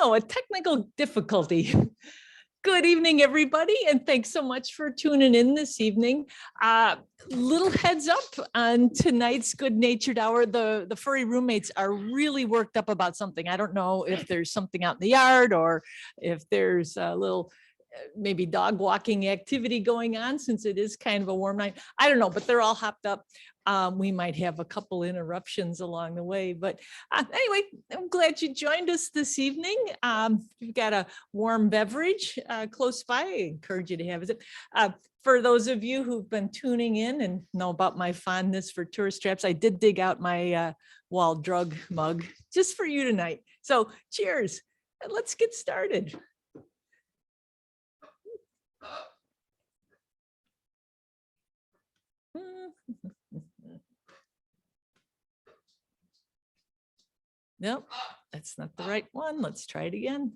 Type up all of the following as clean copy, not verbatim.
no, a technical difficulty. Good evening, everybody, and thanks so much for tuning in this evening. Little heads up on tonight's Good Natured Hour. The furry roommates are really worked up about something. I don't know if there's something out in the yard or if there's a little maybe dog walking activity going on since it is kind of a warm night. I don't know, but they're all hopped up. We might have a couple interruptions along the way, but anyway, I'm glad you joined us this evening. We've got a warm beverage close by. I encourage you to have it. For those of you who've been tuning in and know about my fondness for tourist traps, I did dig out my wall drug mug just for you tonight. So cheers, and let's get started. Nope, that's not the right one. Let's try it again.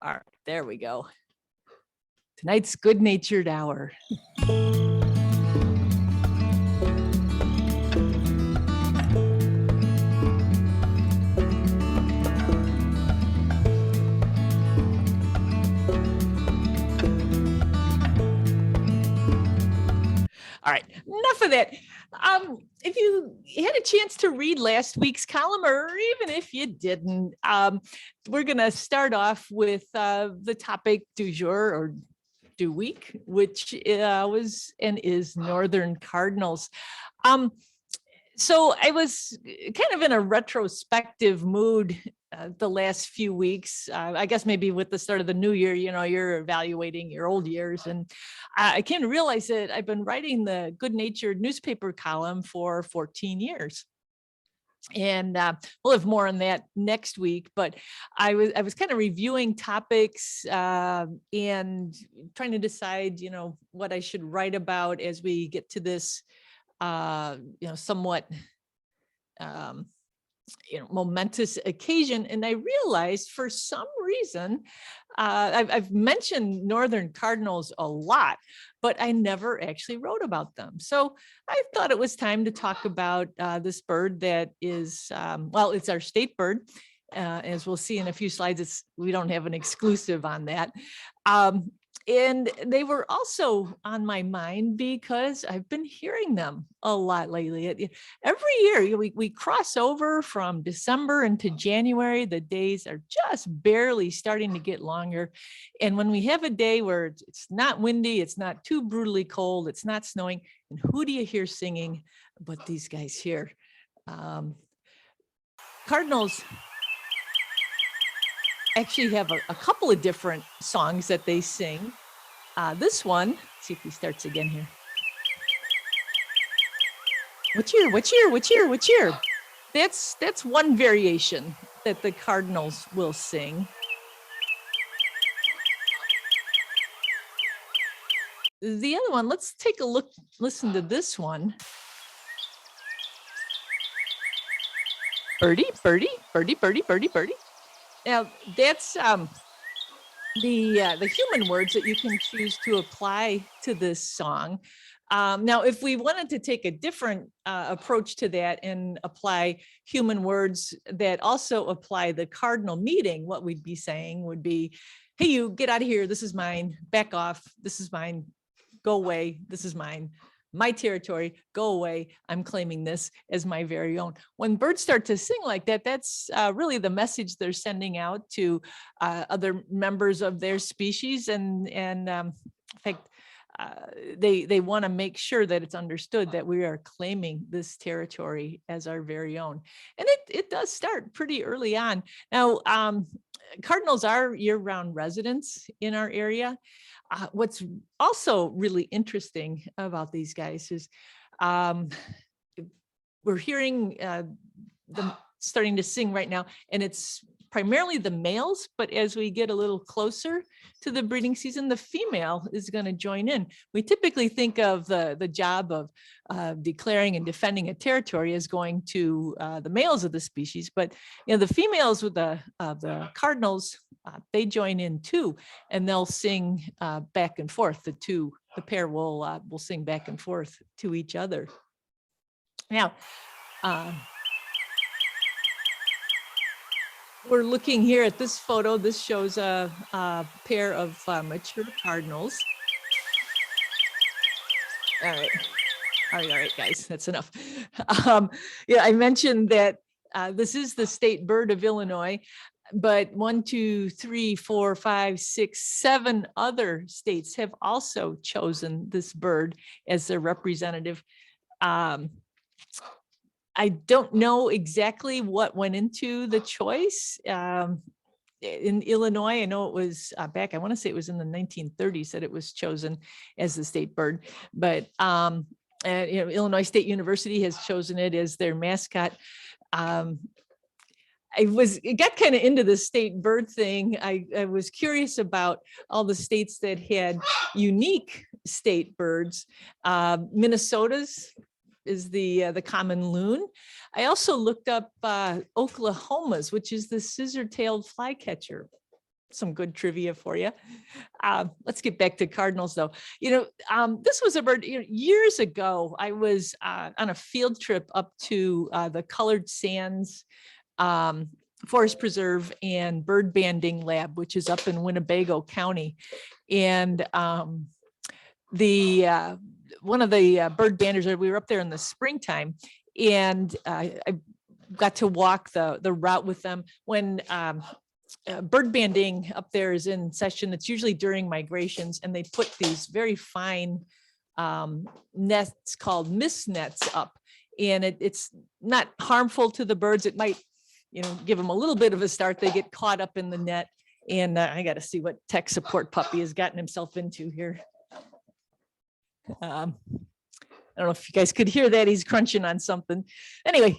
All right, there we go. Tonight's Good Natured Hour. All right, enough of that. If you had a chance to read last week's column, or even if you didn't, we're going to start off with the topic du jour or du week, which was and is Northern Cardinals. So I was kind of in a retrospective mood the last few weeks. I guess maybe with the start of the new year, you know, you're evaluating your old years. And I came to realize that I've been writing the Good Natured newspaper column for 14 years. And we'll have more on that next week, but I was kind of reviewing topics and trying to decide, you know, what I should write about as we get to this you know, somewhat, you know, momentous occasion. And I realized for some reason, I've mentioned Northern Cardinals a lot, but I never actually wrote about them. So I thought it was time to talk about this bird that is, well, it's our state bird. As we'll see in a few slides, we don't have an exclusive on that. And they were also on my mind because I've been hearing them a lot lately. Every year we cross over from December into January. The days are just barely starting to get longer. And when we have a day where it's not windy, it's not too brutally cold, it's not snowing, and who do you hear singing but these guys here? Cardinals actually have a couple of different songs that they sing. This one, let's see if he starts again here. What cheer, what cheer, what cheer, what cheer? That's one variation that the Cardinals will sing. The other one, let's take a look, listen to this one. Birdie, birdie, birdie, birdie, birdie, birdie. Now that's the human words that you can choose to apply to this song. Now, if we wanted to take a different approach to that and apply human words that also apply the cardinal meaning, what we'd be saying would be, hey, you get out of here. This is mine. Back off. This is mine. Go away. This is mine. My territory, go away. I'm claiming this as my very own. When birds start to sing like that, that's really the message they're sending out to other members of their species. And in fact, they want to make sure that it's understood that we are claiming this territory as our very own. And it does start pretty early on. Now, Cardinals are year-round residents in our area. What's also really interesting about these guys is we're hearing them starting to sing right now, and it's primarily the males, but as we get a little closer to the breeding season, the female is going to join in. We typically think of the job of declaring and defending a territory as going to the males of the species, but you know, the females with the Cardinals, they join in too, and they'll sing back and forth. The pair will sing back and forth to each other. Now, We're looking here at this photo. This shows a pair of mature cardinals. All right. All right, guys, that's enough. Yeah, I mentioned that this is the state bird of Illinois, but 1, 2, 3, 4, 5, 6, 7 other states have also chosen this bird as their representative. I don't know exactly what went into the choice. In Illinois, I know it was back, I want to say it was in the 1930s that it was chosen as the state bird, but and, Illinois State University has chosen it as their mascot. I got kind of into the state bird thing. I was curious about all the states that had unique state birds. Minnesota's is the common loon. I also looked up Oklahoma's, which is the scissor-tailed flycatcher. Some good trivia for you. Let's get back to cardinals, though. This was a bird. Years ago, I was on a field trip up to the Colored Sands Forest Preserve and Bird Banding Lab, which is up in Winnebago County, and one of the bird banders, we were up there in the springtime, and I got to walk the route with them. When bird banding up there is in session, it's usually during migrations, and they put these very fine nets called mist nets up, and it's not harmful to the birds. It might, give them a little bit of a start. They get caught up in the net, and I got to see what tech support puppy has gotten himself into here. I don't know if you guys could hear that. He's crunching on something. Anyway,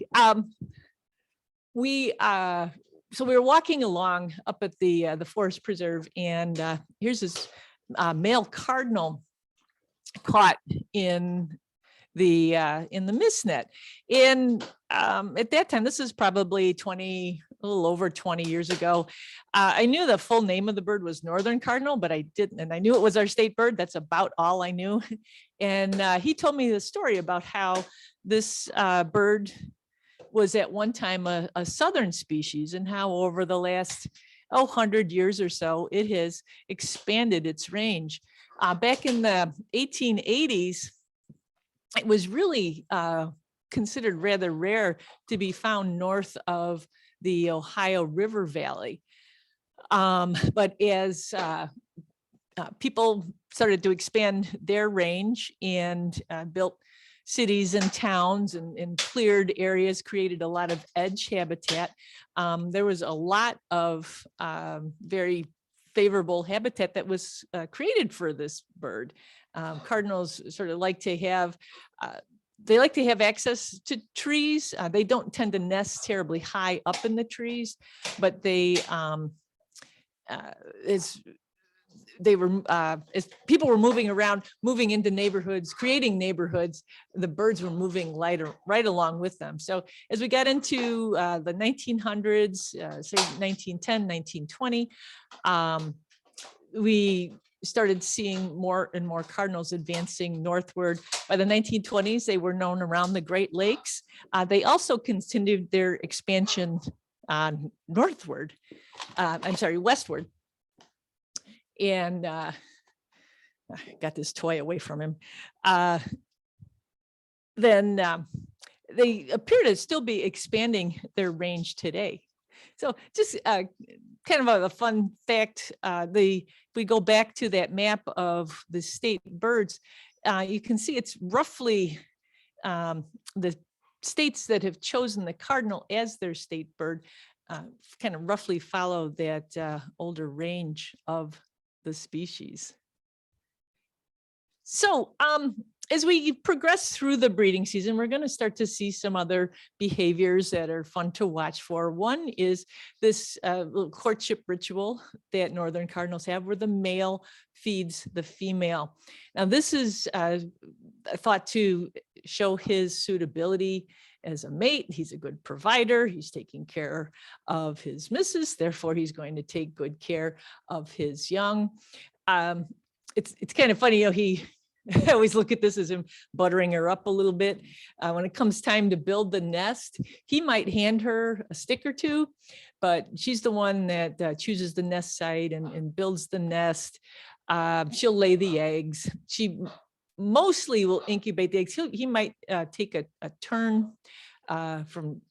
we were walking along up at the forest preserve, and here's this male cardinal caught in the mist net. And at that time, this is probably a little over 20 years ago. I knew the full name of the bird was northern cardinal, but I didn't, and I knew it was our state bird. That's about all I knew. And he told me the story about how this bird was at one time a southern species, and how over the last 100 years or so, it has expanded its range. Back in the 1880s, it was really considered rather rare to be found north of the Ohio River Valley. But as people started to expand their range and built cities and towns and cleared areas, created a lot of edge habitat, there was a lot of very favorable habitat that was created for this bird. Cardinals sort of like to have access to trees. They don't tend to nest terribly high up in the trees, but as people were moving around, moving into neighborhoods, creating neighborhoods, the birds were moving right along with them. So as we got into the 1900s, say 1910, 1920, we started seeing more and more cardinals advancing northward. By the 1920s, they were known around the Great Lakes. They also continued their expansion westward. And I got this toy away from him. Then they appear to still be expanding their range today. So just kind of a fun fact, if we go back to that map of the state birds, you can see it's roughly the states that have chosen the cardinal as their state bird kind of roughly follow that older range of the species. So as we progress through the breeding season, we're going to start to see some other behaviors that are fun to watch for. One is this little courtship ritual that northern cardinals have, where the male feeds the female. Now, this is thought to show his suitability as a mate. He's a good provider. He's taking care of his missus. Therefore, he's going to take good care of his young. It's kind of funny, I always look at this as him buttering her up a little bit. When it comes time to build the nest, he might hand her a stick or two, but she's the one that chooses the nest site and builds the nest. She'll lay the eggs. She mostly will incubate the eggs. He might take a turn from,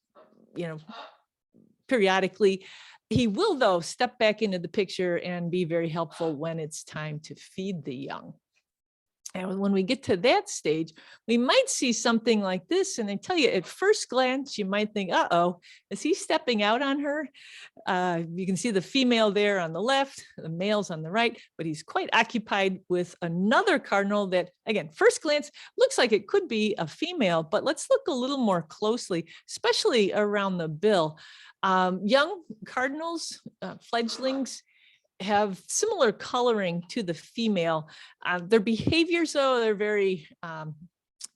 periodically. He will, though, step back into the picture and be very helpful when it's time to feed the young. And when we get to that stage, we might see something like this. And I tell you, at first glance, you might think, uh-oh, is he stepping out on her? You can see the female there on the left, the male's on the right, but he's quite occupied with another cardinal that, again, first glance, looks like it could be a female, but let's look a little more closely, especially around the bill. Young cardinals, fledglings, have similar coloring to the female. Their behaviors, though, they're very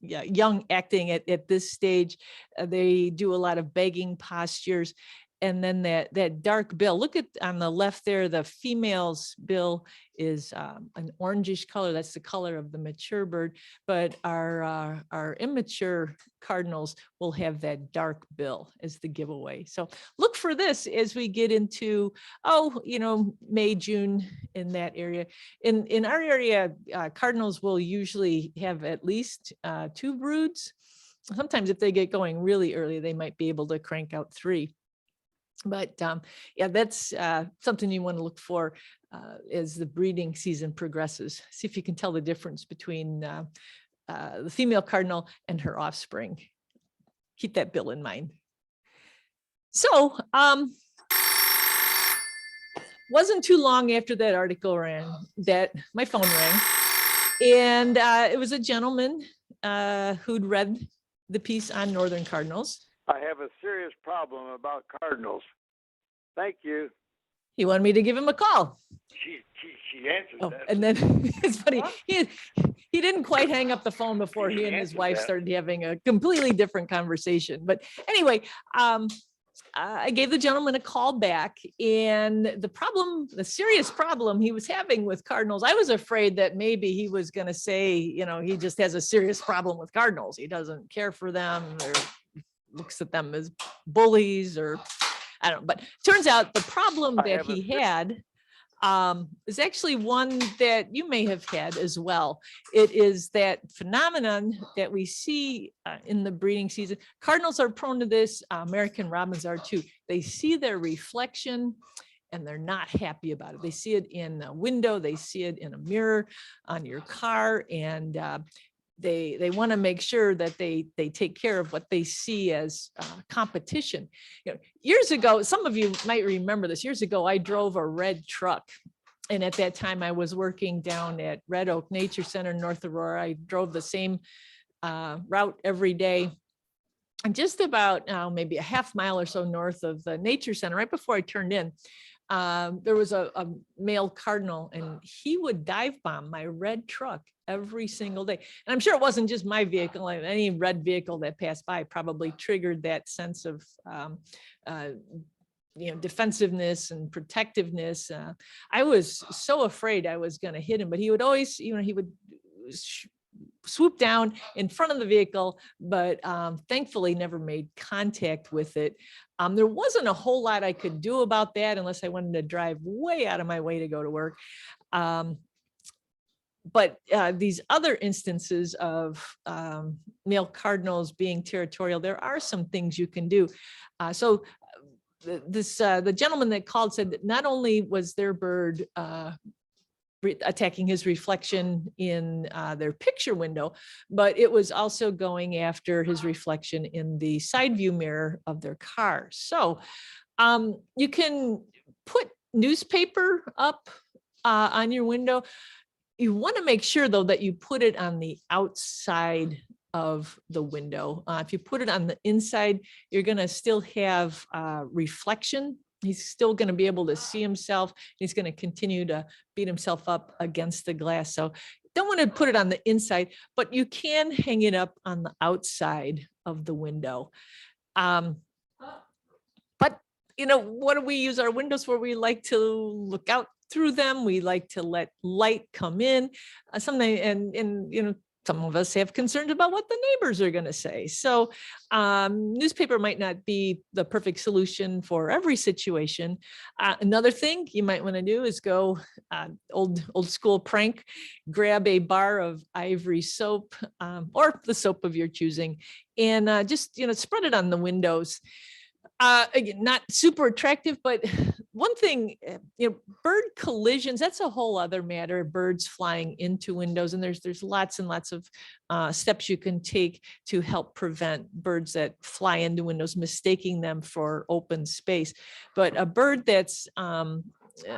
young acting at this stage. They do a lot of begging postures. And then that dark bill, look at on the left there, the female's bill is an orangish color. That's the color of the mature bird. But our immature cardinals will have that dark bill as the giveaway. So look for this as we get into, May, June, in that area. In our area, cardinals will usually have at least 2 broods. Sometimes if they get going really early, they might be able to crank out 3. But that's something you want to look for as the breeding season progresses. See if you can tell the difference between the female cardinal and her offspring. Keep that bill in mind. So wasn't too long after that article ran that my phone rang, and it was a gentleman who'd read the piece on northern cardinals. I have a serious problem about cardinals. Thank you. He wanted me to give him a call. She answered that. And then it's funny. He didn't quite hang up the phone before he and his wife started having a completely different conversation. But anyway, I gave the gentleman a call back, and the serious problem he was having with cardinals, I was afraid that maybe he was going to say, he just has a serious problem with cardinals. He doesn't care for them, or looks at them as bullies, or I don't know. But turns out the problem that he had is actually one that you may have had as well. It is that phenomenon that we see in the breeding season. Cardinals are prone to this. American robins are too. They see their reflection and they're not happy about it. They see it in a window. They see it in a mirror on your car, and they want to make sure that they take care of what they see as competition. Years ago, some of you might remember this. Years ago, I drove a red truck. And at that time, I was working down at Red Oak Nature Center in North Aurora. I drove the same route every day. And just about maybe a half mile or so north of the Nature Center, right before I turned in, there was a male cardinal, and he would dive bomb my red truck every single day. And I'm sure it wasn't just my vehicle. Any red vehicle that passed by probably triggered that sense of defensiveness and protectiveness. I was so afraid I was going to hit him, but he would always, he would swoop down in front of the vehicle, but thankfully never made contact with it. There wasn't a whole lot I could do about that unless I wanted to drive way out of my way to go to work. But these other instances of male cardinals being territorial, there are some things you can do. The gentleman that called said that not only was their bird attacking his reflection in their picture window, but it was also going after his reflection in the side view mirror of their car. So you can put newspaper up on your window. You want to make sure, though, that you put it on the outside of the window. If you put it on the inside, you're going to still have reflection. He's still going to be able to see himself. He's going to continue to beat himself up against the glass. So don't want to put it on the inside, but you can hang it up on the outside of the window. But what do we use our windows for? We like to look out through them. We like to let light come in. Sometimes, and some of us have concerns about what the neighbors are going to say. So newspaper might not be the perfect solution for every situation. Another thing you might want to do is go old school prank, grab a bar of ivory soap or the soap of your choosing, and just spread it on the windows. Again, not super attractive, but one thing, bird collisions, that's a whole other matter. Birds flying into windows, and there's lots and lots of steps you can take to help prevent birds that fly into windows, mistaking them for open space. But a bird that's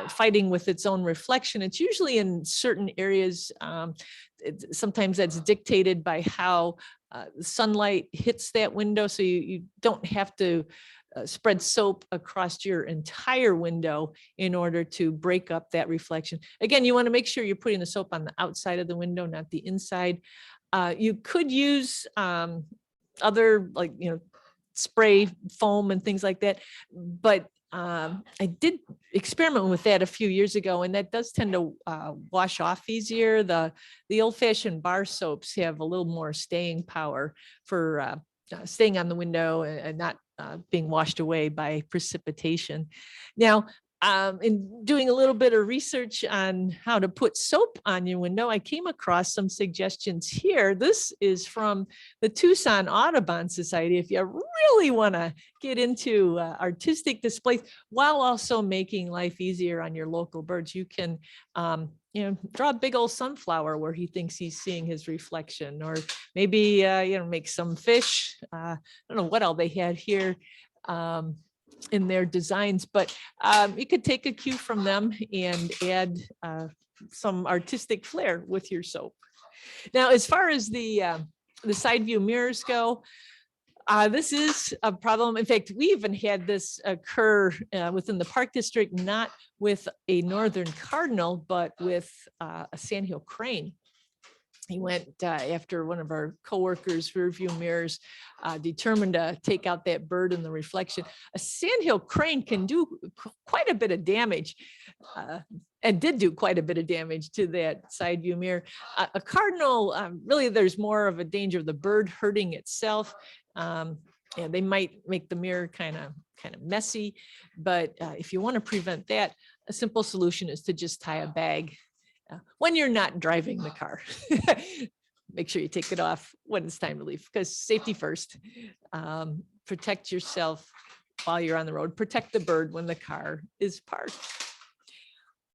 fighting with its own reflection, it's usually in certain areas. Sometimes that's dictated by how sunlight hits that window, so you don't have to spread soap across your entire window in order to break up that reflection. Again, you want to make sure you're putting the soap on the outside of the window, not the inside. You could use other, like, spray foam and things like that, but I did experiment with that a few years ago, and that does tend to wash off easier. The old-fashioned bar soaps have a little more staying power for staying on the window and not being washed away by precipitation. Now, in doing a little bit of research on how to put soap on your window, I came across some suggestions here. This is from the Tucson Audubon Society. If you really want to get into artistic displays while also making life easier on your local birds, you can draw a big old sunflower where he thinks he's seeing his reflection, or maybe make some fish. I don't know what all they had here in their designs, but you could take a cue from them and add some artistic flair with your soap. Now, as far as the side view mirrors go, this is a problem. In fact, we even had this occur within the park district, not with a northern cardinal, but with a sandhill crane. He went after one of our coworkers' rear view mirrors, determined to take out that bird in the reflection. A sandhill crane can do quite a bit of damage, and did do quite a bit of damage to that side view mirror. A cardinal, really, there's more of a danger of the bird hurting itself. And they might make the mirror kind of messy, but if you want to prevent that, a simple solution is to just tie a bag when you're not driving the car. Make sure you take it off when it's time to leave, because safety first. Protect yourself while you're on the road. Protect the bird when the car is parked.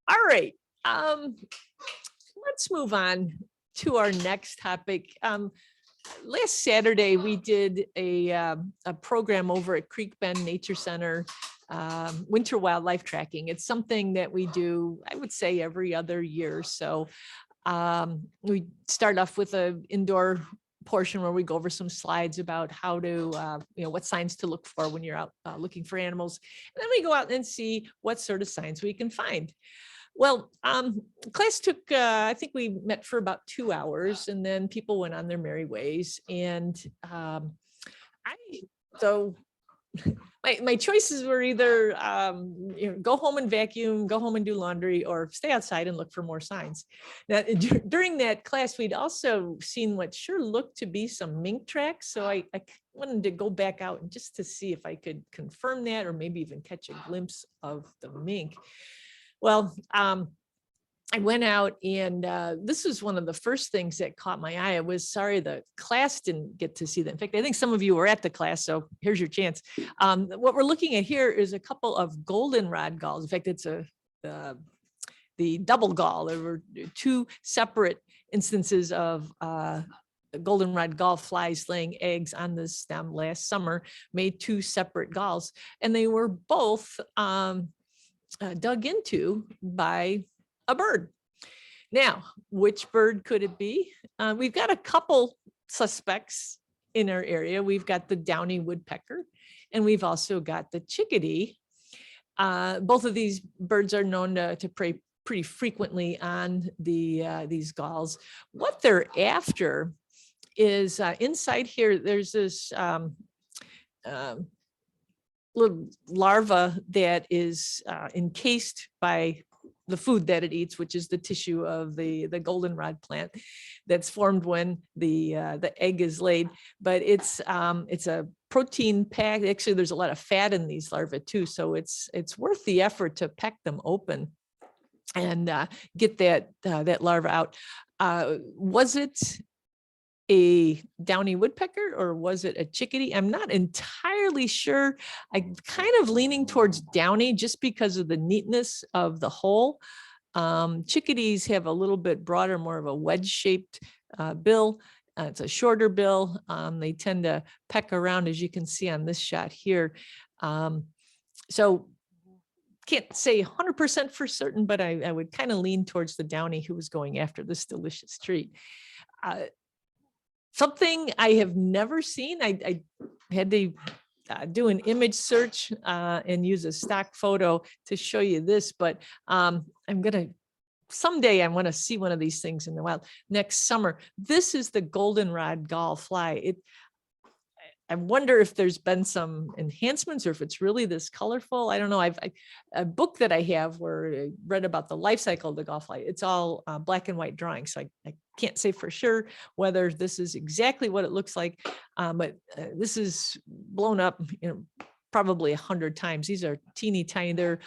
All right, let's move on to our next topic. Last Saturday, we did a program over at Creek Bend Nature Center, winter wildlife tracking. It's something that we do, I would say, every other year. So we start off with an indoor portion where we go over some slides about how to, what signs to look for when you're out looking for animals. And then we go out and see what sort of signs we can find. Well, class took, I think we met for about 2 hours, and then people went on their merry ways. And so my choices were either go home and vacuum, go home and do laundry, or stay outside and look for more signs. Now, during that class, we'd also seen what sure looked to be some mink tracks. So I wanted to go back out and just to see if I could confirm that, or maybe even catch a glimpse of the mink. Well, I went out, and this was one of the first things that caught my eye. I was sorry the class didn't get to see that. In fact, I think some of you were at the class, so here's your chance. What we're looking at here is a couple of goldenrod gulls. In fact, it's the double gull. There were two separate instances of goldenrod gull flies laying eggs on the stem last summer, made two separate galls, and they were both dug into by a bird. Now, which bird could it be? We've got a couple suspects in our area. We've got the Downy woodpecker, and we've also got the chickadee. Both of these birds are known to prey pretty frequently on these galls. What they're after is inside here, there's this little larva that is encased by the food that it eats, which is the tissue of the goldenrod plant that's formed when the egg is laid. But it's a protein pack. Actually, there's a lot of fat in these larvae too, so it's worth the effort to peck them open and get that larva out. Was it a downy woodpecker or was it a chickadee? I'm not entirely sure. I'm kind of leaning towards downy just because of the neatness of the hole. Chickadees have a little bit broader, more of a wedge-shaped bill. It's a shorter bill. They tend to peck around, as you can see on this shot here. So can't say 100% for certain, but I would kind of lean towards the downy who was going after this delicious treat. Something I have never seen. I had to do an image search and use a stock photo to show you this, but someday I want to see one of these things in the wild next summer. This is the goldenrod gall fly. I wonder if there's been some enhancements or if it's really this colorful. I don't know. A book that I have where I read about the life cycle of the gall fly. It's all black and white drawings. So I can't say for sure whether this is exactly what it looks like, but this is blown up, probably 100 times. These are teeny tiny. They're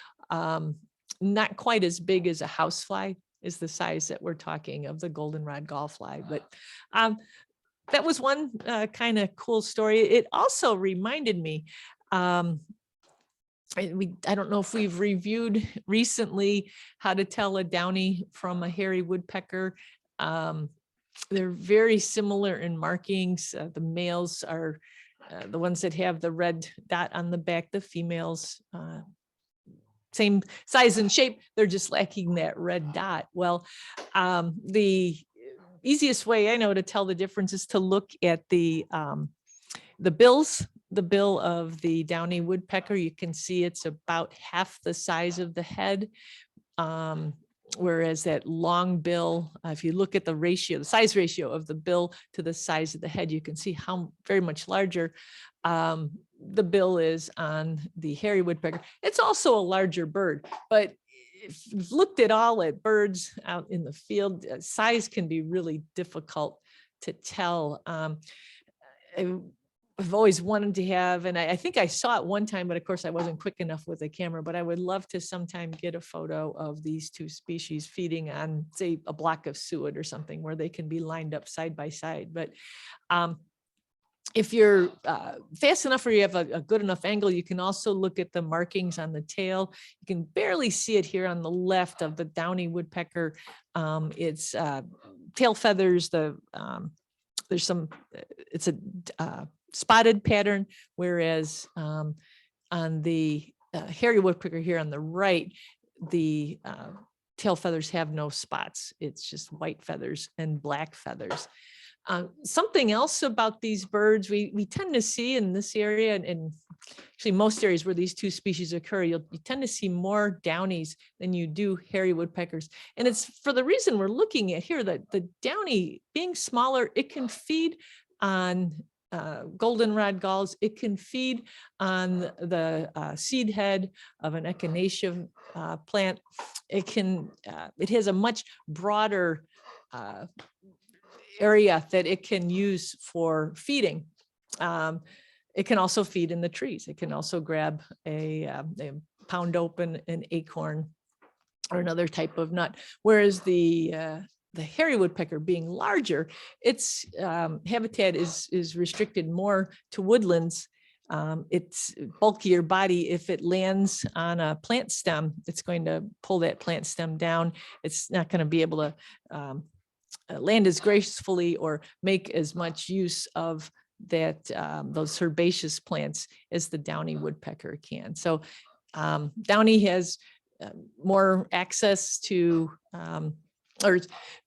not quite as big as a housefly is the size that we're talking of the goldenrod gall fly, but that was one kind of cool story. It also reminded me, I don't know if we've reviewed recently how to tell a downy from a hairy woodpecker. They're very similar in markings. The males are the ones that have the red dot on the back. The females, same size and shape. They're just lacking that red dot. Well, the easiest way I know to tell the difference is to look at the bills. The bill of the downy woodpecker, you can see it's about half the size of the head, whereas that long bill, if you look at the ratio, the size ratio of the bill to the size of the head, you can see how very much larger the bill is on the hairy woodpecker. It's also a larger bird, but if you've looked at birds out in the field, size can be really difficult to tell. I've always wanted to have, and I think I saw it one time, but of course I wasn't quick enough with a camera, but I would love to sometime get a photo of these two species feeding on, say, a block of suet or something where they can be lined up side by side. But if you're fast enough or you have a good enough angle, you can also look at the markings on the tail. You can barely see it here on the left of the downy woodpecker. It's tail feathers. There's some, it's a spotted pattern, whereas on the hairy woodpecker here on the right, the tail feathers have no spots. It's just white feathers and black feathers. Something else about these birds, we tend to see in this area, and actually most areas where these two species occur, you tend to see more downies than you do hairy woodpeckers. And it's for the reason we're looking at here, that the downy, being smaller, it can feed on goldenrod galls. It can feed on the seed head of an echinacea plant. It has a much broader area that it can use for feeding. It can also feed in the trees. It can also grab they pound open an acorn or another type of nut. Whereas the hairy woodpecker, being larger, its habitat is restricted more to woodlands. Its bulkier body, if it lands on a plant stem, it's going to pull that plant stem down. It's not going to be able to land as gracefully or make as much use of that those herbaceous plants as the downy woodpecker can. So downy has more access to or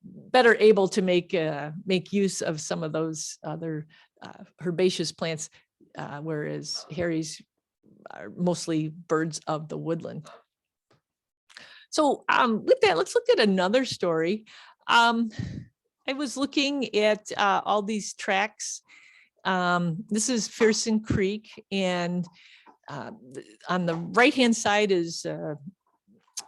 better able to make use of some of those other herbaceous plants, whereas hairies are mostly birds of the woodland. So with that, let's look at another story. I was looking at all these tracks. This is Fearson Creek, and on the right-hand side is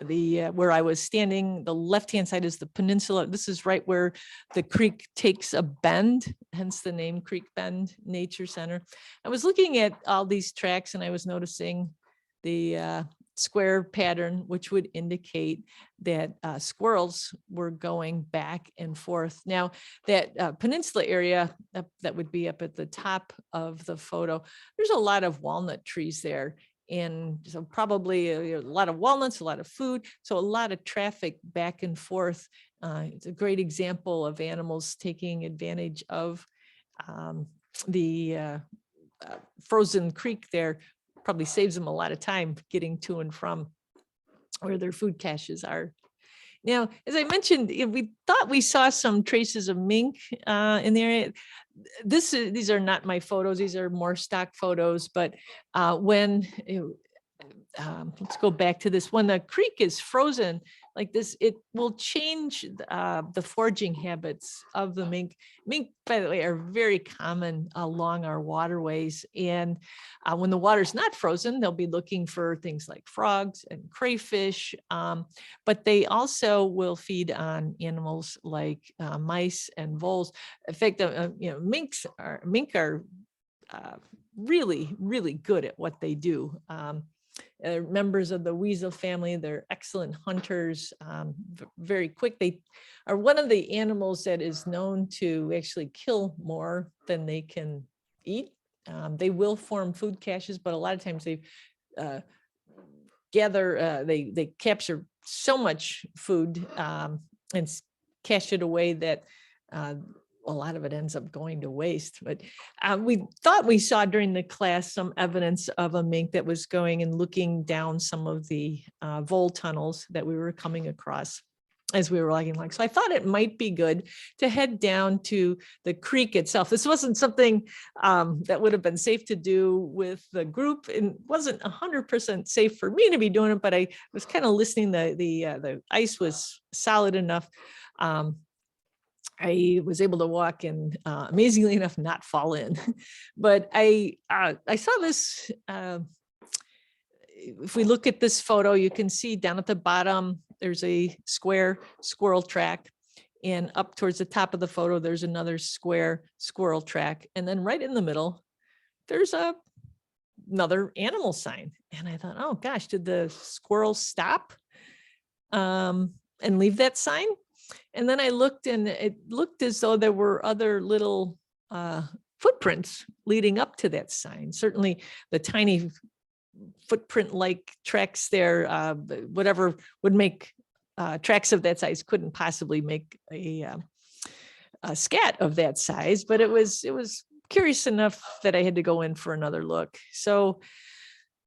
where I was standing, the left-hand side is the peninsula. This is right where the creek takes a bend, hence the name Creek Bend Nature Center. I was looking at all these tracks and I was noticing the square pattern, which would indicate that squirrels were going back and forth. Now, that peninsula area that would be up at the top of the photo, there's a lot of walnut trees there. And so probably a lot of walnuts, a lot of food, so a lot of traffic back and forth. It's a great example of animals taking advantage of the frozen creek there. Probably saves them a lot of time getting to and from where their food caches are. Now, as I mentioned, we thought we saw some traces of mink in the area. These are not my photos. These are more stock photos. But let's go back to this. When the creek is frozen like this, it will change the foraging habits of the mink. Mink, by the way, are very common along our waterways. And when the water's not frozen, they'll be looking for things like frogs and crayfish. But they also will feed on animals like mice and voles. In fact, mink are really, really good at what they do. Members of the weasel family, they're excellent hunters, very quick. They are one of the animals that is known to actually kill more than they can eat. They will form food caches, but a lot of times they they capture so much food and cache it away that a lot of it ends up going to waste. But we thought we saw during the class some evidence of a mink that was going and looking down some of the vole tunnels that we were coming across as we were walking along. So I thought it might be good to head down to the creek itself. This wasn't something that would have been safe to do with the group, and wasn't 100% safe for me to be doing it, but I was kind of listening. The ice was solid enough. I was able to walk and amazingly enough, not fall in. But I saw this, if we look at this photo, you can see down at the bottom, there's a square squirrel track. And up towards the top of the photo, there's another square squirrel track. And then right in the middle, there's another animal sign. And I thought, oh gosh, did the squirrel stop and leave that sign? And then I looked, and it looked as though there were other little footprints leading up to that sign. Certainly the tiny footprint-like tracks there, whatever would make tracks of that size couldn't possibly make a scat of that size, but it was curious enough that I had to go in for another look. So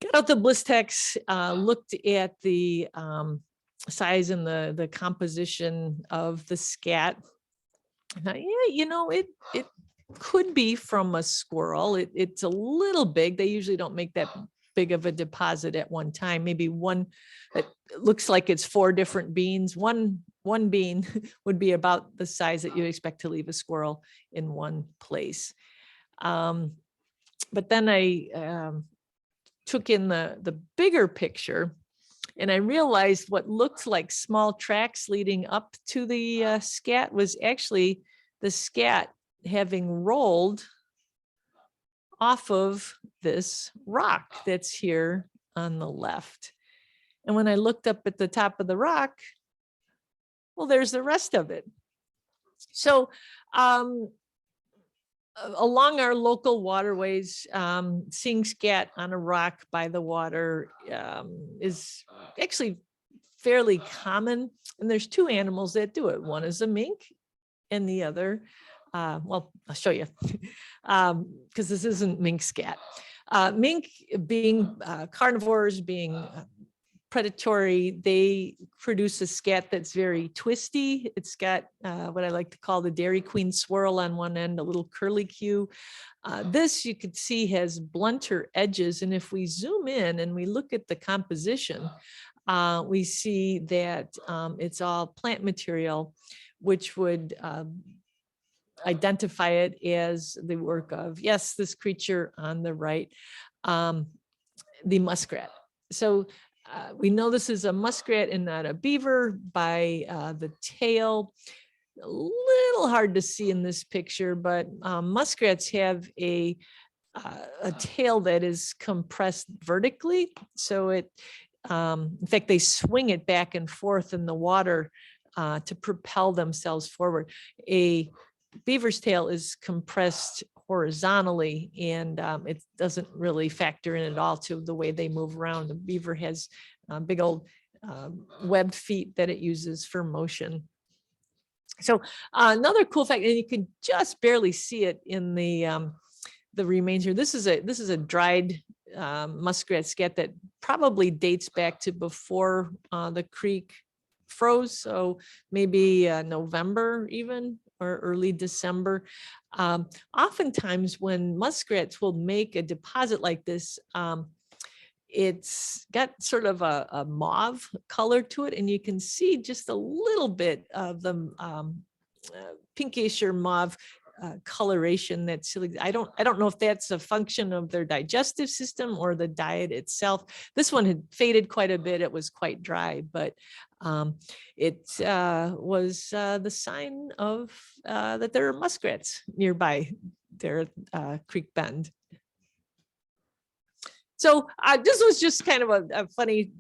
got out the Blistex, looked at the size and the composition of the scat. Now, yeah, it could be from a squirrel. It's a little big. They usually don't make that big of a deposit at one time. Maybe one that looks like it's 4 different beans. One bean would be about the size that you expect to leave a squirrel in one place. But then I took in the bigger picture, and I realized what looked like small tracks leading up to the scat was actually the scat having rolled off of this rock that's here on the left. And when I looked up at the top of the rock, well, there's the rest of it. So along our local waterways, seeing scat on a rock by the water is actually fairly common. And there's 2 animals that do it. One is a mink, and the other, well, I'll show you, because this isn't mink scat. Mink being carnivores, being predatory, they produce a scat that's very twisty. It's got what I like to call the Dairy Queen swirl on one end, a little curlicue. This you could see has blunter edges. And if we zoom in and we look at the composition, we see that it's all plant material, which would identify it as the work of, yes, this creature on the right, the muskrat. So We know this is a muskrat and not a beaver by the tail. A little hard to see in this picture, but muskrats have a tail that is compressed vertically. So it, in fact, they swing it back and forth in the water to propel themselves forward. A beaver's tail is compressed horizontally, and it doesn't really factor in at all to the way they move around. The beaver has big old webbed feet that it uses for motion. So another cool fact, and you can just barely see it in the remains here. This is a dried muskrat scat that probably dates back to before the creek froze, so maybe November even, or early December. Oftentimes when muskrats will make a deposit like this, it's got sort of a mauve color to it, and you can see just a little bit of the pinkish or mauve coloration that's I don't know if that's a function of their digestive system or the diet itself. This one had faded quite a bit. It was quite dry, but it was the sign of that there are muskrats nearby their creek bend. So this was just kind of a funny,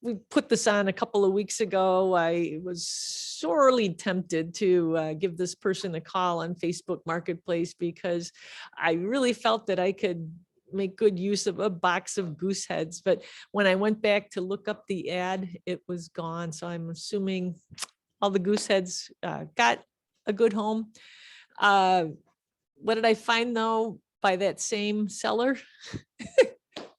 we put this on a couple of weeks ago. I was sorely tempted to give this person a call on Facebook Marketplace because I really felt that I could make good use of a box of goose heads. But when I went back to look up the ad, it was gone. So I'm assuming all the goose heads got a good home. What did I find though by that same seller?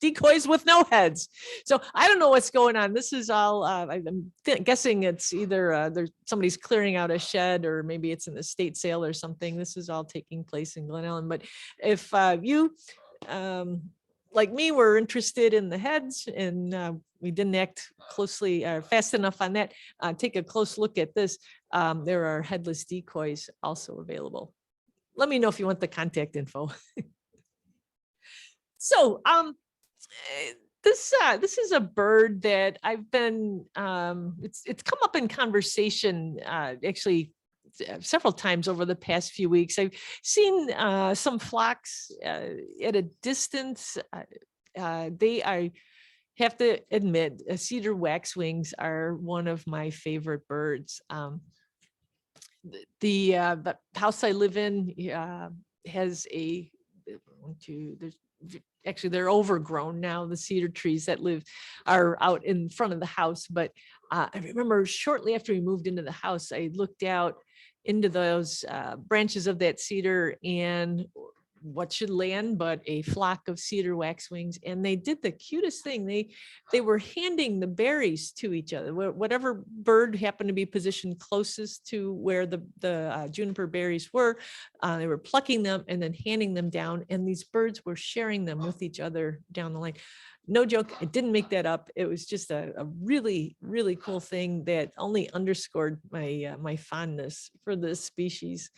Decoys with no heads. So I don't know what's going on. This is all, I'm guessing it's either there's somebody's clearing out a shed, or maybe it's an estate sale or something. This is all taking place in Glen Ellen. But if you, like me, were interested in the heads and we didn't act closely or fast enough on that, take a close look at this. There are headless decoys also available. Let me know if you want the contact info. So, this is a bird that I've been it's come up in conversation actually several times over the past few weeks. I've seen some flocks at a distance. I have to admit, cedar waxwings are one of my favorite birds. The house I live in has a actually they're overgrown now. The cedar trees that are out in front of the house. But I remember shortly after we moved into the house, I looked out into those branches of that cedar, and what should land but a flock of cedar waxwings. And they did the cutest thing. They were handing the berries to each other. Whatever bird happened to be positioned closest to where the juniper berries were, they were plucking them and then handing them down. And these birds were sharing them with each other down the line. No joke, I didn't make that up. It was just a really, really cool thing that only underscored my fondness for this species.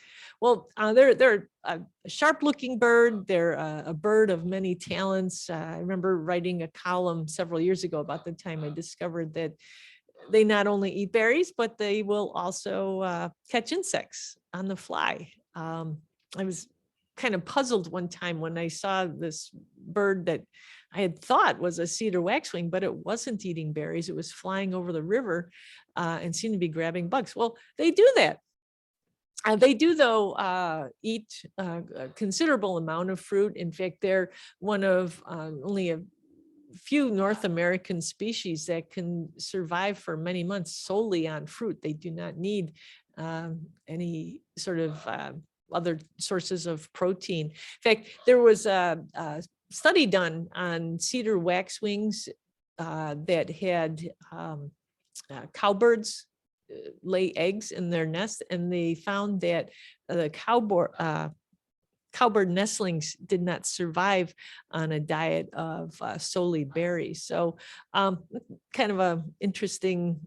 Well, they're a sharp-looking bird. They're a bird of many talents. I remember writing a column several years ago about the time I discovered that they not only eat berries, but they will also catch insects on the fly. I was kind of puzzled one time when I saw this bird that I had thought was a cedar waxwing, but it wasn't eating berries. It was flying over the river and seemed to be grabbing bugs. Well, they do that. They do, though, eat a considerable amount of fruit. In fact, they're one of only a few North American species that can survive for many months solely on fruit. They do not need any sort of other sources of protein. In fact, there was a study done on cedar waxwings that had cowbirds lay eggs in their nest, and they found that the cowbird nestlings did not survive on a diet of solely berries. So kind of a interesting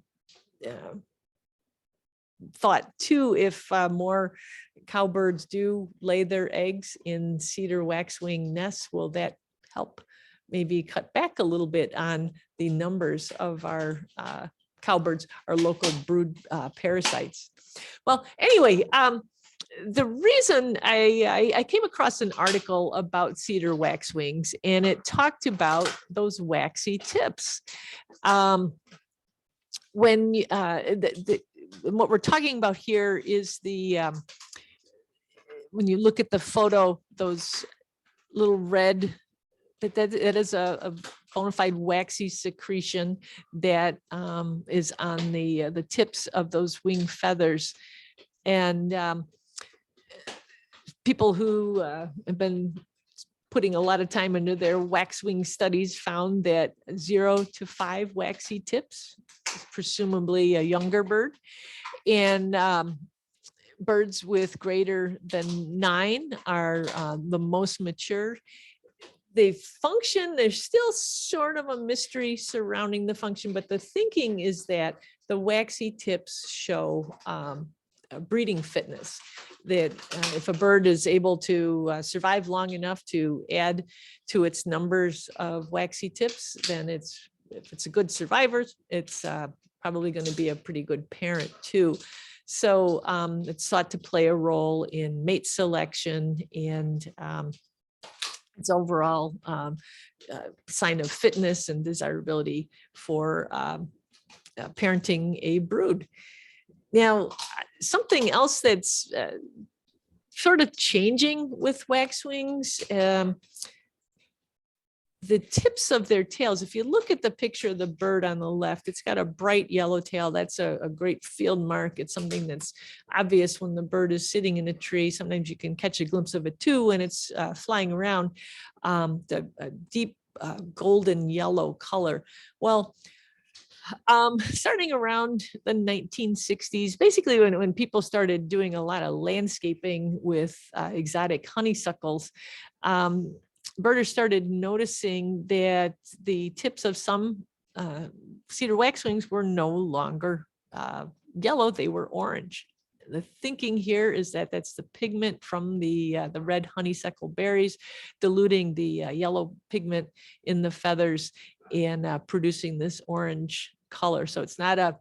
thought too, if more cowbirds do lay their eggs in cedar waxwing nests, will that help maybe cut back a little bit on the numbers of our cowbirds, our local brood parasites. Well, anyway, the reason I came across an article about cedar waxwings, and it talked about those waxy tips. When what we're talking about here is when you look at the photo, those little red, that is a bona fide waxy secretion that is on the tips of those wing feathers. And people who have been putting a lot of time into their waxwing studies found that 0 to 5 waxy tips, presumably a younger bird, and birds with greater than 9 are the most mature. They function, there's still sort of a mystery surrounding the function, but the thinking is that the waxy tips show breeding fitness, that if a bird is able to survive long enough to add to its numbers of waxy tips, then if it's a good survivor, it's probably going to be a pretty good parent too. So it's thought to play a role in mate selection and its overall sign of fitness and desirability for parenting a brood. Now, something else that's sort of changing with waxwings, the tips of their tails. If you look at the picture of the bird on the left, it's got a bright yellow tail. That's a great field mark. It's something that's obvious when the bird is sitting in a tree. Sometimes you can catch a glimpse of it too when it's flying around. The deep golden yellow color. Well, starting around the 1960s, basically when people started doing a lot of landscaping with exotic honeysuckles, birders started noticing that the tips of some cedar waxwings were no longer yellow, they were orange. The thinking here is that that's the pigment from the red honeysuckle berries diluting the yellow pigment in the feathers and producing this orange color. So it's not a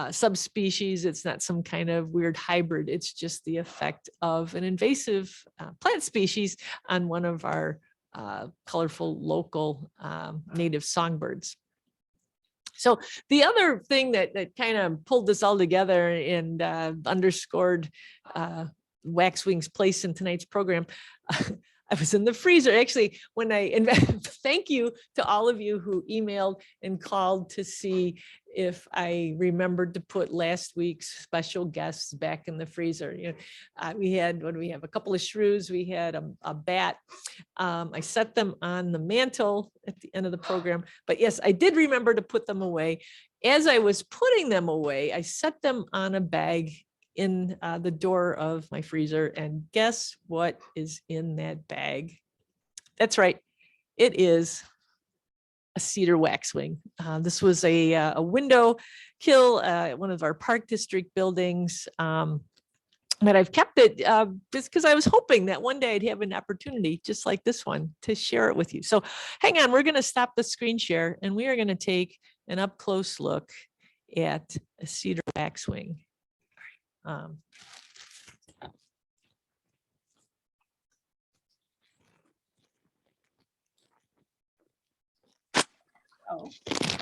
subspecies, it's not some kind of weird hybrid, it's just the effect of an invasive plant species on one of our colorful local native songbirds. So the other thing that kind of pulled this all together and underscored Waxwing's place in tonight's program, I was in the freezer. Actually, when thank you to all of you who emailed and called to see if I remembered to put last week's special guests back in the freezer. You know, we had, what do we have? A couple of shrews. We had a bat. I set them on the mantle at the end of the program. But yes, I did remember to put them away. As I was putting them away, I set them on a bag in the door of my freezer, and guess what is in that bag? That's right, it is a cedar waxwing. This was a window kill at one of our Park District buildings, but I've kept it just because I was hoping that one day I'd have an opportunity just like this one to share it with you. So hang on, we're going to stop the screen share and we are going to take an up close look at a cedar waxwing.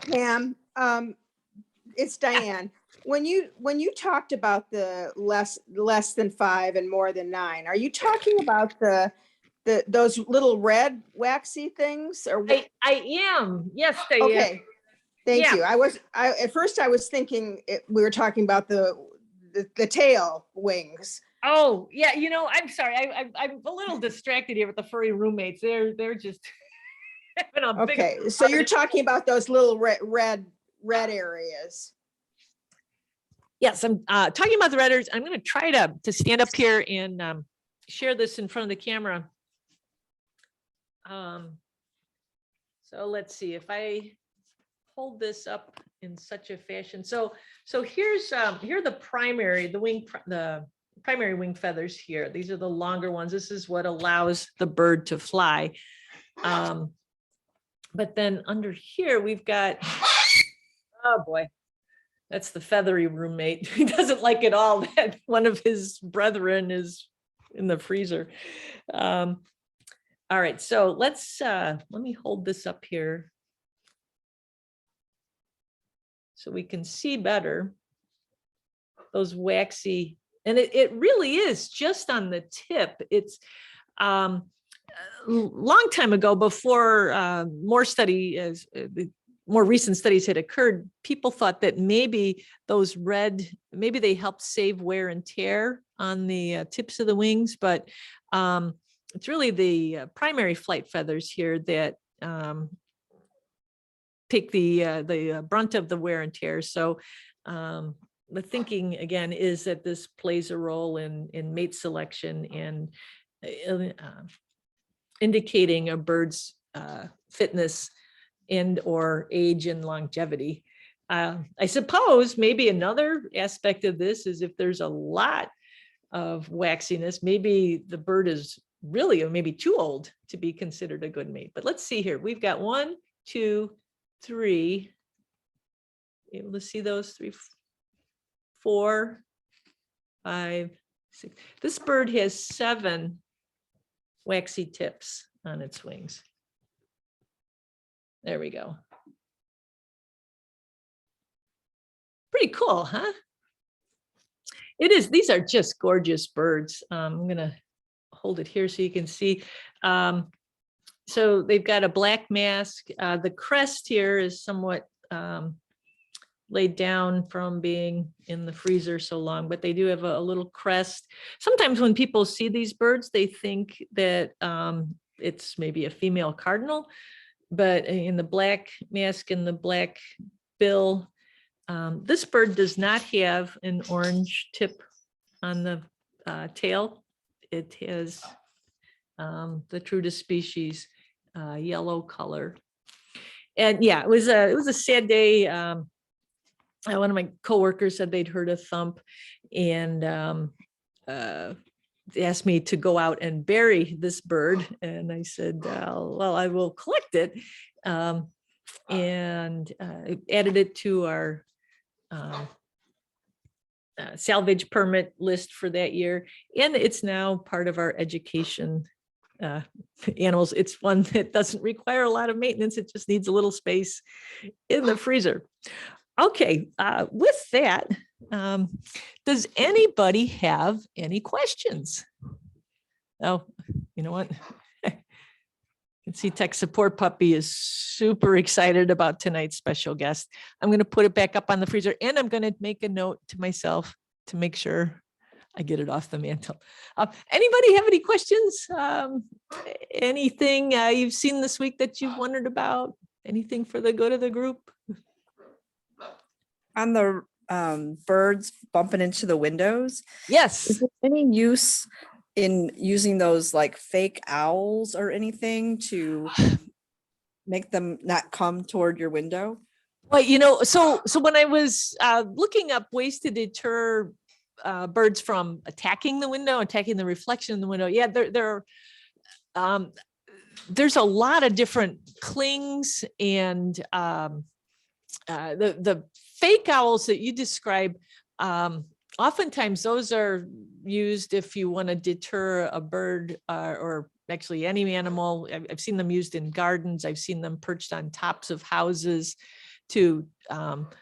Pam, it's Diane. When you talked about the less than 5 and more than 9, are you talking about those little red waxy things? Or I am. Yes, Diane. Okay. Thank you. At first I was thinking we were talking about the tail wings. Oh yeah, you know, I'm sorry. I'm a little distracted here with the furry roommates. They're just having a big Okay, so you're talking about those little red areas. Yes, I'm talking about the redders. I'm going to try to stand up here and share this in front of the camera. So let's see if I hold this up in such a fashion. So here are the primary wing feathers here. These are the longer ones. This is what allows the bird to fly. But then under here, we've got, oh boy, that's the feathery roommate. He doesn't like it all that one of his brethren is in the freezer. All right, so let me hold this up here so we can see better those waxy, and it really is just on the tip. It's a long time ago, before more recent studies had occurred, people thought that maybe those maybe they helped save wear and tear on the tips of the wings, but it's really the primary flight feathers here that take the brunt of the wear and tear. So the thinking again is that this plays a role in mate selection and indicating a bird's fitness and or age and longevity. I suppose maybe another aspect of this is if there's a lot of waxiness, maybe the bird is really maybe too old to be considered a good mate. But let's see here. We've got 1, 2, 3. Able to see those 3, 4, 5, 6. This bird has 7 waxy tips on its wings. There we go. Pretty cool, huh? It is. These are just gorgeous birds. I'm gonna hold it here so you can see. So they've got a black mask. The crest here is somewhat laid down from being in the freezer so long, but they do have a little crest. Sometimes when people see these birds, they think that it's maybe a female cardinal, but in the black mask and the black bill, this bird does not have an orange tip on the tail. It has the true to species yellow color. And yeah, it was a sad day. One of my coworkers said they'd heard a thump and they asked me to go out and bury this bird. And I said, well, I will collect it. And added it to our salvage permit list for that year. And it's now part of our education animals. It's one that doesn't require a lot of maintenance. It just needs a little space in the freezer. Okay, with that, does anybody have any questions? Oh, you know what? You can see Tech Support Puppy is super excited about tonight's special guest. I'm going to put it back up on the freezer and I'm going to make a note to myself to make sure I get it off the mantle. Anybody have any questions? Anything you've seen this week that you've wondered about? Anything for the good of the group? On the birds bumping into the windows, Yes. is there any use in using those like fake owls or anything to make them not come toward your window? Well, you know, so when I was looking up ways to deter birds from attacking the window, attacking the reflection in the window, yeah, there's a lot of different clings and the fake owls that you describe, oftentimes those are used if you want to deter a bird or actually any animal. I've seen them used in gardens. I've seen them perched on tops of houses to,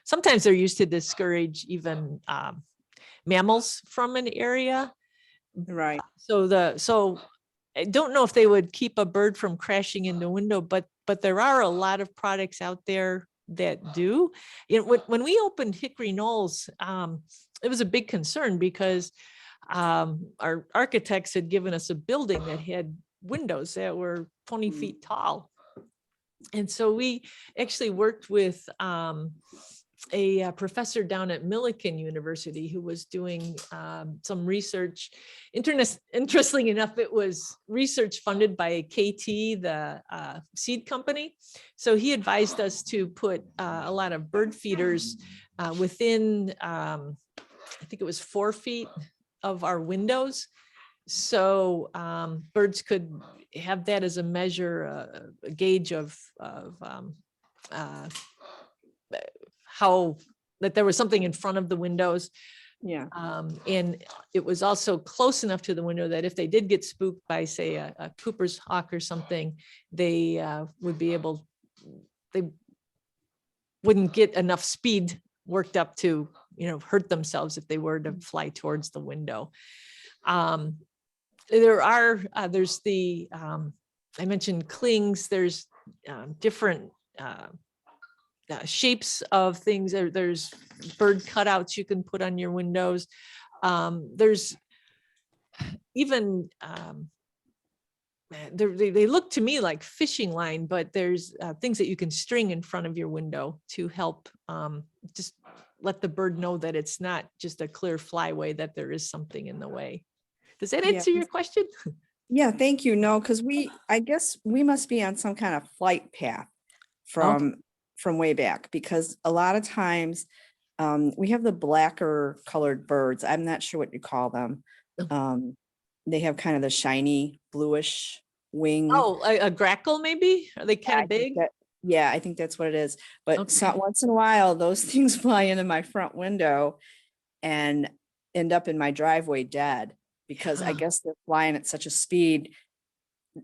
sometimes they're used to discourage even mammals from an area. Right. So I don't know if they would keep a bird from crashing in the window, but there are a lot of products out there that do. You know, when we opened Hickory Knolls, it was a big concern because our architects had given us a building that had windows that were 20 feet tall. And so we actually worked with a professor down at Millikan University who was doing some research. Interestingly enough, it was research funded by KT, the seed company. So he advised us to put a lot of bird feeders within, I think it was 4 feet of our windows. So birds could have that as a measure, a gauge of uh, how, that there was something in front of the windows. Yeah. And it was also close enough to the window that if they did get spooked by, say, a Cooper's hawk or something, they would be able, they wouldn't get enough speed worked up to, hurt themselves if they were to fly towards the window. There's the, I mentioned clings, there's different shapes of things. There's bird cutouts you can put on your windows. There's even, they look to me like fishing line, but there's things that you can string in front of your window to help just let the bird know that it's not just a clear flyway, that there is something in the way. Does that answer your question? Yeah, thank you. No, because I guess we must be on some kind of flight path from way back, because a lot of times we have the blacker colored birds. I'm not sure what you call them. They have kind of the shiny bluish wing. Oh, a grackle maybe? Are they kind of big? Yeah, I think that's what it is. But once in a while, those things fly into my front window and end up in my driveway dead, because I guess they're flying at such a speed,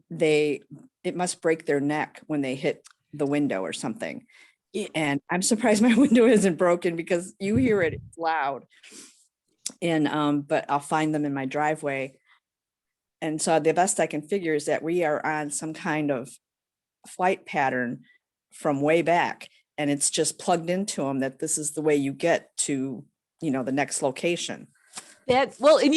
it must break their neck when they hit the window or something. And I'm surprised my window isn't broken, because you hear it, it's loud. And but I'll find them in my driveway. And so the best I can figure is that we are on some kind of flight pattern from way back, and it's just plugged into them that this is the way you get to, the next location. Well, and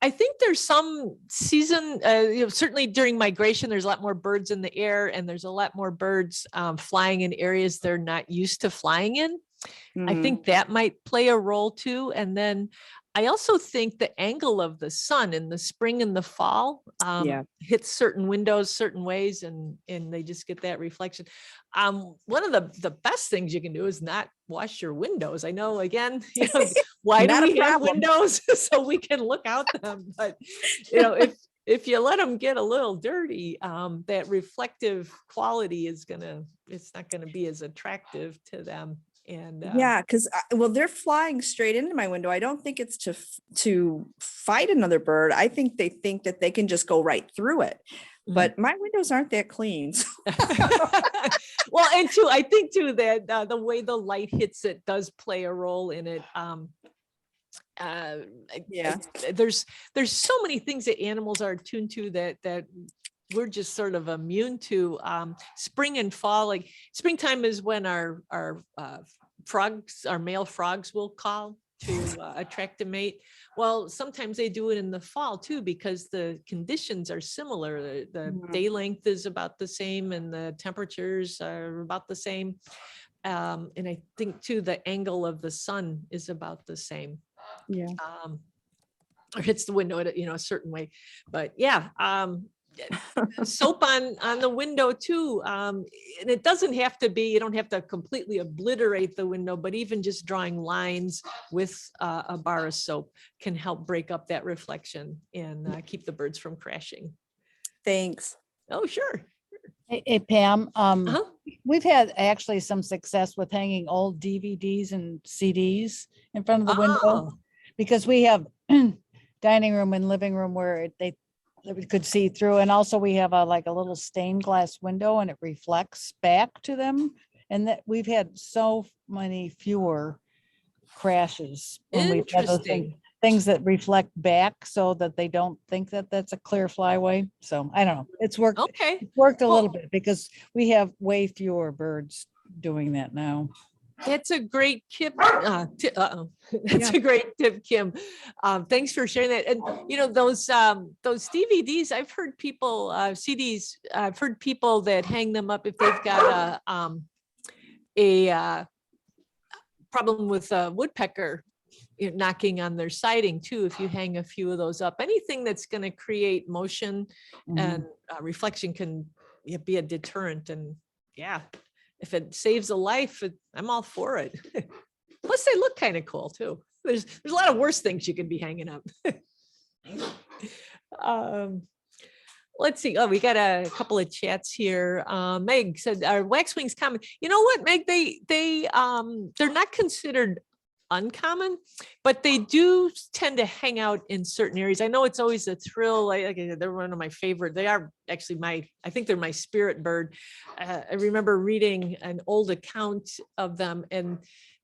I think there's some season, certainly during migration, there's a lot more birds in the air, and there's a lot more birds flying in areas they're not used to flying in. I think that might play a role too. And then I also think the angle of the sun in the spring and the fall hits certain windows certain ways, and they just get that reflection. One of the best things you can do is not wash your windows. I know, again, why do we have windows? So we can look out them. But if you let them get a little dirty, that reflective quality it's not gonna be as attractive to them. And yeah, because they're flying straight into my window. I don't think it's to fight another bird. I think they think that they can just go right through it. But my windows aren't that clean. So. Well, and too, I think too that the way the light hits it does play a role in it. There's so many things that animals are attuned to that we're just sort of immune to. Spring and fall, like springtime is when our frogs, our male frogs, will call to attract a mate. Well, sometimes they do it in the fall too, because the conditions are similar. The day length is about the same, and the temperatures are about the same. And I think too, the angle of the sun is about the same. Yeah. Or hits the window at a certain way. But yeah, soap on the window too. And it doesn't have to be, you don't have to completely obliterate the window, but even just drawing lines with a bar of soap can help break up that reflection and keep the birds from crashing. Thanks. Oh, sure. Hey, Pam, we've had actually some success with hanging old DVDs and CDs in front of the window, because we have dining room and living room where we could see through, and also we have a little stained glass window, and it reflects back to them, and that we've had so many fewer crashes when we've had those things that reflect back, so that they don't think that that's a clear flyway. So I don't know, it's worked. Okay, it's worked a little bit, because we have way fewer birds doing that now. It's a great tip. It's a great tip, Kim. Thanks for sharing that. And those DVDs, I've heard people CDs. I've heard people that hang them up if they've got a problem with a woodpecker knocking on their siding too. If you hang a few of those up, anything that's going to create motion and reflection can be a deterrent. And yeah, if it saves a life, I'm all for it. Plus they look kind of cool too. There's a lot of worse things you can be hanging up. Let's see. Oh, we got a couple of chats here. Meg said our Waxwings common. You know what, Meg? They're not considered uncommon, but they do tend to hang out in certain areas. I know it's always a thrill. Like I said, they're one of my favorite. They are actually I think they're my spirit bird. I remember reading an old account of them, and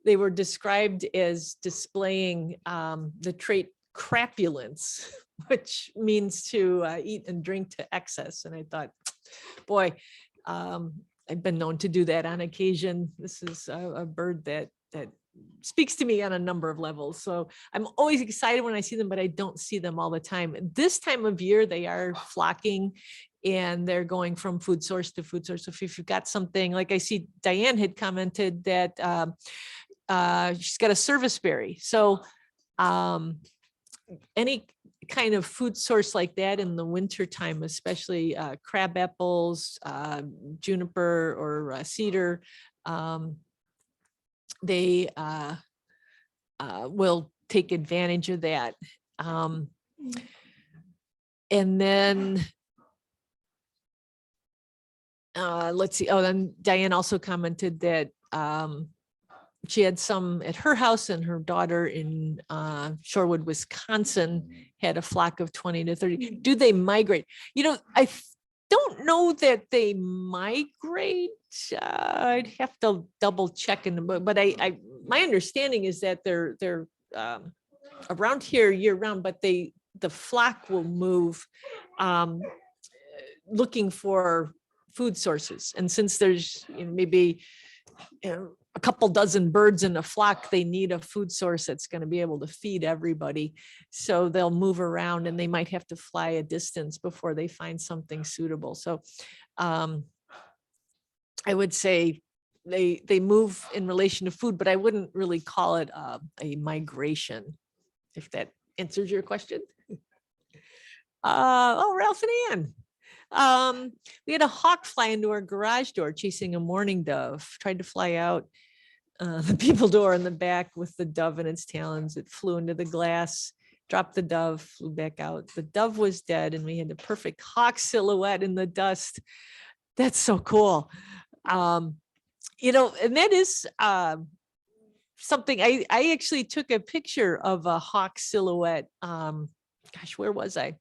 they were described as displaying the trait crapulence, which means to eat and drink to excess. And I thought, boy, I've been known to do that on occasion. This is a bird that speaks to me on a number of levels. So I'm always excited when I see them, but I don't see them all the time. This time of year, they are flocking and they're going from food source to food source. So if you've got something, like I see Diane had commented that she's got a service berry. So any kind of food source like that in the winter time, especially crab apples, juniper or cedar, they will take advantage of that. And then let's see. Oh, then Diane also commented that she had some at her house, and her daughter in Shorewood, Wisconsin had a flock of 20 to 30. Do they migrate? You know, I don't know that they migrate. I'd have to double check in the book, but my understanding is that they're around here year round, but the flock will move looking for food sources. And since there's maybe a couple dozen birds in a flock, they need a food source that's going to be able to feed everybody. So they'll move around, and they might have to fly a distance before they find something suitable. So I would say they move in relation to food, but I wouldn't really call it a migration, if that answers your question. Oh, Ralph and Ann. We had a hawk fly into our garage door chasing a mourning dove, tried to fly out the people door in the back with the dove in its talons. It flew into the glass, dropped the dove, flew back out. The dove was dead, and we had the perfect hawk silhouette in the dust. That's so cool. And that is something I actually took a picture of a hawk silhouette. Gosh, where was I?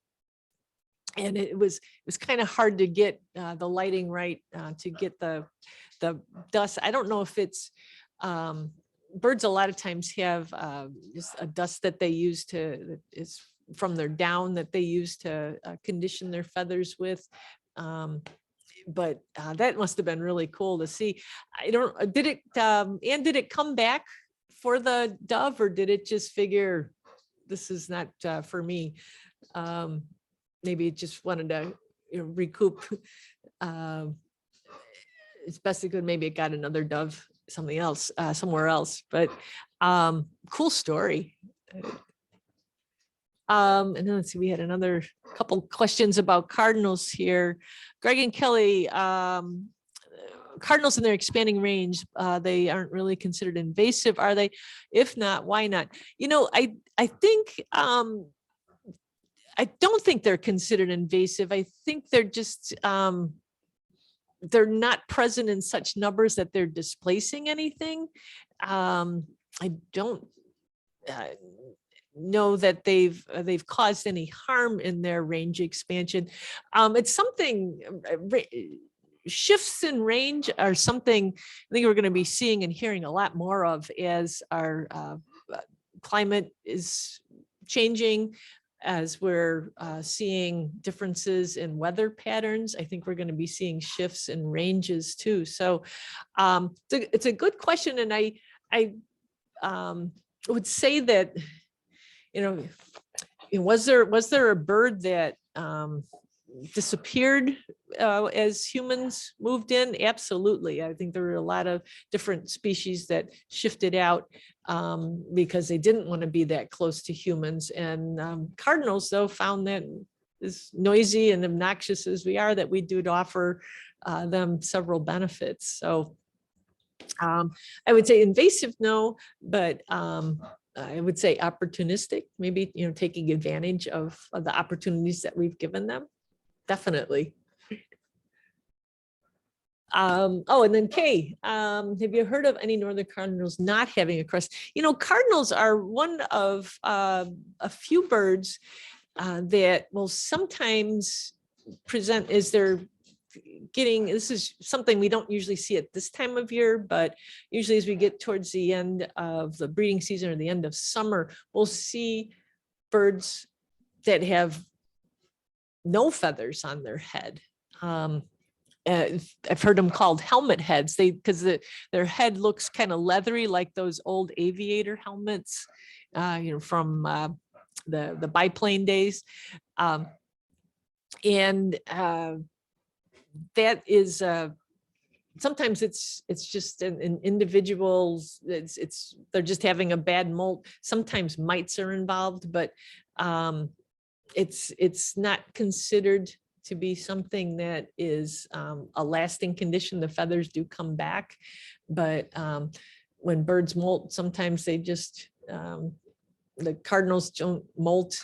And it was kind of hard to get the lighting right to get the dust. I don't know if it's birds a lot of times have just a dust that they use is from their down that they use to condition their feathers with. But that must have been really cool to see. Did it come back for the dove, or did it just figure this is not for me? Maybe it just wanted to recoup as best it could. Maybe it got another dove somewhere else, but cool story. And then let's see, we had another couple questions about cardinals here. Greg and Kelly, cardinals in their expanding range, they aren't really considered invasive, are they? If not, why not? I think I don't think they're considered invasive. I think they're just they're not present in such numbers that they're displacing anything. I don't know that they've caused any harm in their range expansion. It's something, shifts in range are something I think we're going to be seeing and hearing a lot more of as our climate is changing, as we're seeing differences in weather patterns. I think we're going to be seeing shifts in ranges too. So it's a good question. And I would say that, was there a bird that disappeared as humans moved in? Absolutely. I think there were a lot of different species that shifted out because they didn't want to be that close to humans. And cardinals, though, found that as noisy and obnoxious as we are, that we do offer them several benefits. So I would say invasive, no, but I would say opportunistic, maybe, taking advantage of the opportunities that we've given them. Definitely. And then Kay, have you heard of any northern cardinals not having a crest? Cardinals are one of a few birds that will sometimes present as they're this is something we don't usually see at this time of year, but usually as we get towards the end of the breeding season or the end of summer, we'll see birds that have no feathers on their head. I've heard them called helmet heads. Because their head looks kind of leathery, like those old aviator helmets, from the biplane days. That is sometimes it's just an individual's. They're just having a bad molt. Sometimes mites are involved, but it's not considered to be something that is a lasting condition. The feathers do come back, but when birds molt, sometimes they just the cardinals don't molt.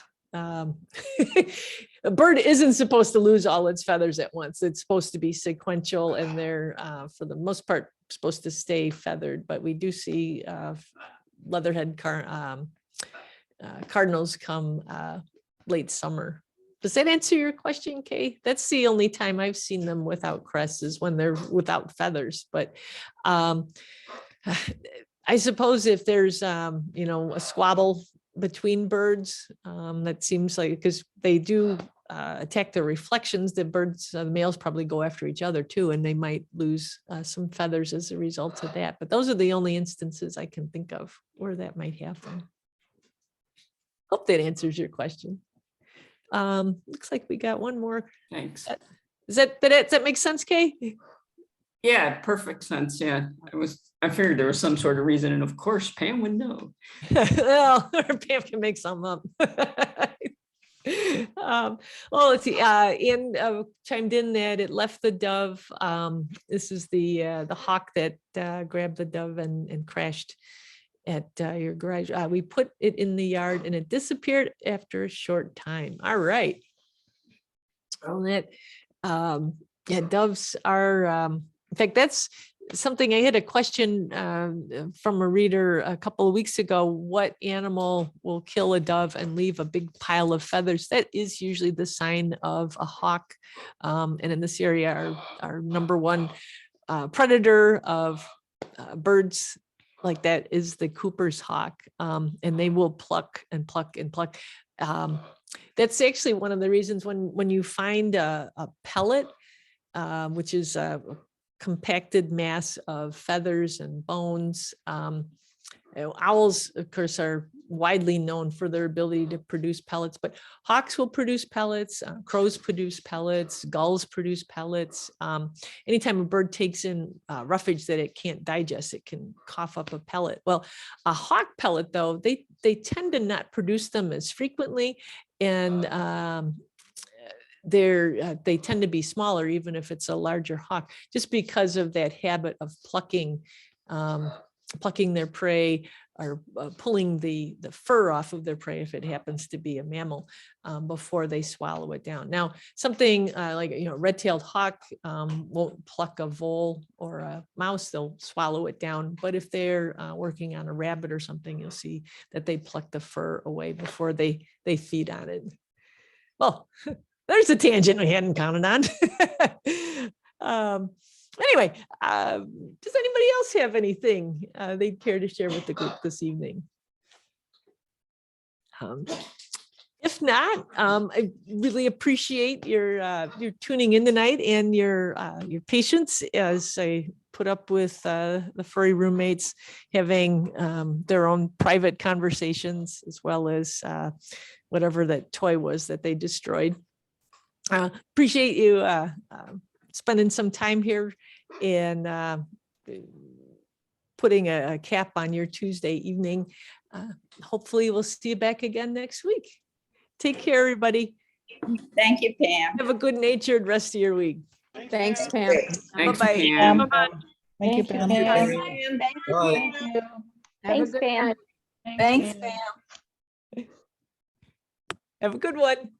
A bird isn't supposed to lose all its feathers at once. It's supposed to be sequential, and they're for the most part supposed to stay feathered. But we do see leatherhead cardinals come late summer. Does that answer your question, Kay? That's the only time I've seen them without crests, is when they're without feathers. But I suppose if there's a squabble between birds, that seems like, because they do attack their reflections, the birds, the males probably go after each other too, and they might lose some feathers as a result of that. But those are the only instances I can think of where that might happen. Hope that answers your question. Looks like we got one more. Thanks. Does that make sense, Kay? Yeah, perfect sense. Yeah, I figured there was some sort of reason, and of course Pam would know. Well, Pam can make some up. Well, let's see. Ian chimed in that it left the dove. This is the hawk that grabbed the dove and crashed at your garage. We put it in the yard and it disappeared after a short time. All right. Well, that yeah, doves are. In fact, that's something I had a question from a reader a couple of weeks ago. What animal will kill a dove and leave a big pile of feathers? That is usually the sign of a hawk. And in this area, our number one predator of birds like that is the Cooper's hawk. And they will pluck and pluck and pluck. That's actually one of the reasons when you find a pellet, which is a compacted mass of feathers and bones. Owls, of course, are widely known for their ability to produce pellets, but hawks will produce pellets, crows produce pellets, gulls produce pellets. Anytime a bird takes in roughage that it can't digest, it can cough up a pellet. Well, a hawk pellet, though, they tend to not produce them as frequently, and they tend to be smaller, even if it's a larger hawk, just because of that habit of plucking their prey, or pulling the fur off of their prey if it happens to be a mammal, before they swallow it down. Now, something like red-tailed hawk won't pluck a vole or a mouse; they'll swallow it down. But if they're working on a rabbit or something, you'll see that they pluck the fur away before they feed on it. Well, there's a tangent we hadn't counted on. Anyway, does anybody else have anything they'd care to share with the group this evening? If not, I really appreciate your tuning in tonight and your patience as I put up with the furry roommates having their own private conversations, as well as whatever that toy was that they destroyed. Appreciate you spending some time here and putting a cap on your Tuesday evening. Hopefully we'll see you back again next week. Take care, everybody. Thank you, Pam. Have a good natured rest of your week. Thanks, Pam. Thanks, Bye-bye. Pam. Thank you, Pam. Pam. Thank you. Have a Thanks, good Pam. night. Have a good one.